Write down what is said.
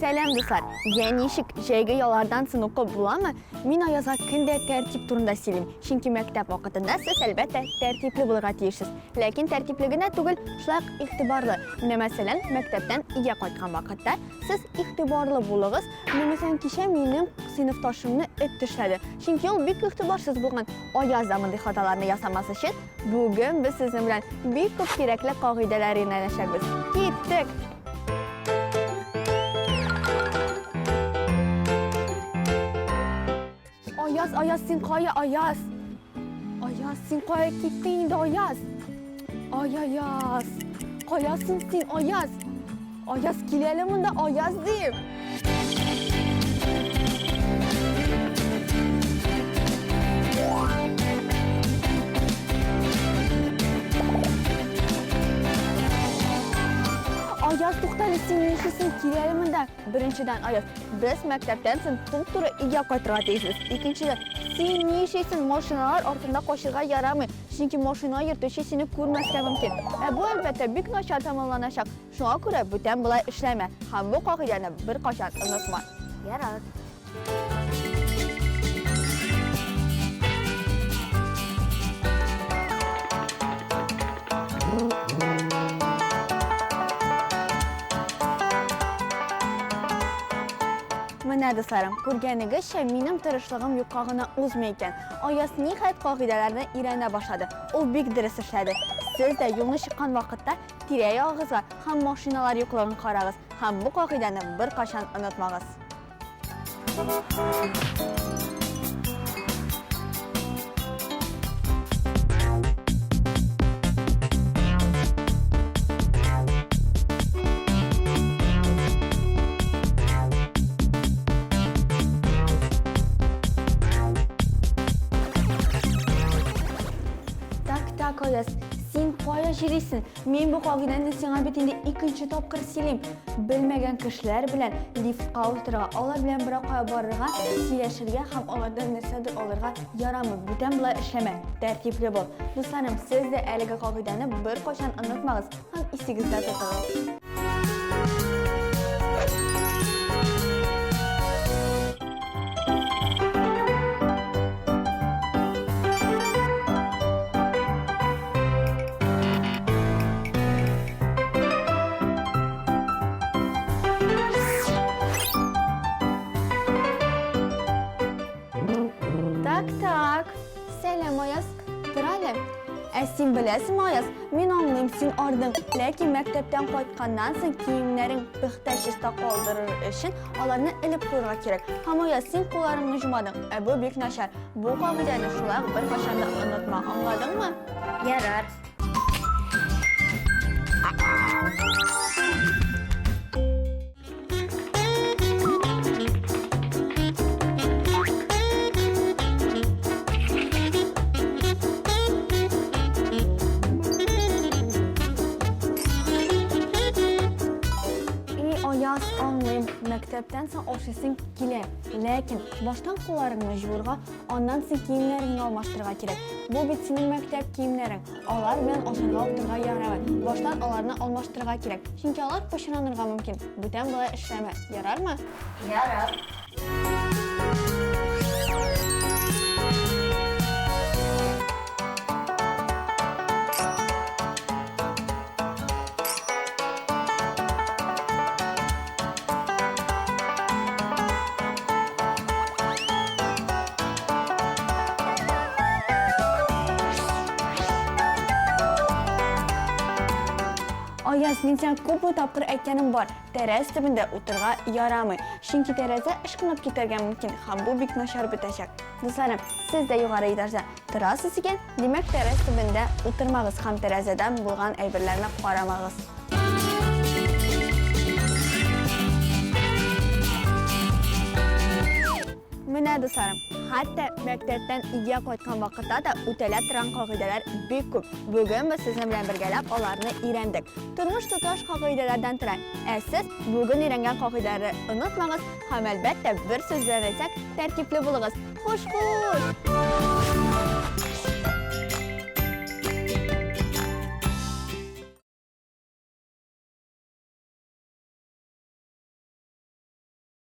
Selam dostlar. Yenişik jayga yolardan sınıqı bulamı? Min ayaza kinde tertip turunda silim. Çünkü mektep vaqtında siz elbette tertipli bulga tiyirsiz. Lakin tertipligine tugul şulaq ihtibarlı. Mesela mektepten iya qaytgan vaqtda siz ihtibarlı bulığız. Mesela kişi menim siniftaşımni ettishladi. Çünkü ol bek ihtibarsız bulgan Ayaz zamanı hatalarını yasaması için bugün biz sizin bilen bir ko'p kerakli qoidalar o'rganishamiz. Ketdik. Ayaz sen qoya Ayaz. Ayaz sen qoya ketding endi Ayaz. Ayaz. Qoyasin sen Ayaz. Ayaz kelalim unda Ayaz deb. Ayaz to'xtali sen neshisin kelalim unda. Birinchidan Ayaz, biz maktabdan sen to'g'ri uyga qaytira deysiz. Ikkinchidan, sen neshisin mashinalar ortida qo'shirga yaramay. Chunki mashina yurtishi seni ko'rmasga mumkin. Bu albatta bek nochar tomonlanashaq. Shunga ko'ra butan bulay ishlayman. Ham bu qoidani bir qachon unutma. Yarar. Mana do'stlarim, ko'rganingizcha mening tirishligim yo'qligini o'zmaykan. Ayaz nihayat qoidalarni o'rgana boshladi. U bek durust ishladi. Siz de yo'lni chiqqan vaqtda tira-yog'izga ham mashinalar yo'qligini qarag'iz. Ham bu qoidani bir qachon unutmag'iz. Ayaz, sen qoya jirisin. Men bu qoidani senga betinde ikkinchi topqir silim. Bilmagan kishilar bilan liftga o'tirga, ular bilan biroqqa borirga, kelishirga ham ulardan narsadir olirga yarami. Butan bilan ishlama, tartibli bo'l. Do'stlarim, siz de haligi qoidani bir qachon unutmag'iz, ham esingizda tuting. Tak. Selam Ayaz. Turalim. Sen bilasizmi Ayaz? Men anlayım sen ording. Lakin maktabdan qaytgandan so'ng kiyimlaring bixtashishda qoldirir uchun ularni ilib qo'yishga kerak. Ham Ayaz, sen qo'llaringni yumading. Bu bek nashar. Bu qoidani shular bir qachon unutma. Anladingmi? Yarar. Ayaz anlayım, maktabdan sen o'xshasing kelar. Lakin boshdan qo'llaringni yuvurga, ondan sen kiyimlaringni almashtirga kerak. Bu bit sening maktab kiyimlaring. Ular bilan o'shanga o'tirga yaramaydi. Boshdan ularni almashtirga kerak. Chunki ular qo'shilishga mumkin. Butan bo'lay ishlama. Yararmi? Yarar. Ayaz, men sen ko'p topqir aytganim bor. Teraz tubida o'tirga yaramay. Chunki teraza ishqinib ketarga mumkin. Ham bu bek nashar bitashak. Do'stlarim, siz de yuqori etajda turasiz ekan, demak teraz tubida o'tirmag'iz, ham terazadan bo'lgan ayberlarni qaramag'iz. Mana do'stlarim, hatta maktabdan uyga qaytgan vaqtda da o'tala turan qoidalar bek ko'p. Bugun biz sizlar bilan birgalab ularni o'rgandik. Turmush tutish qoidalardan turadi. Siz bugun o'rgangan qoidalarni unutmag'iz, ham albatta bir so'z bilan aytsak, tartibli bo'ling'iz. Xush.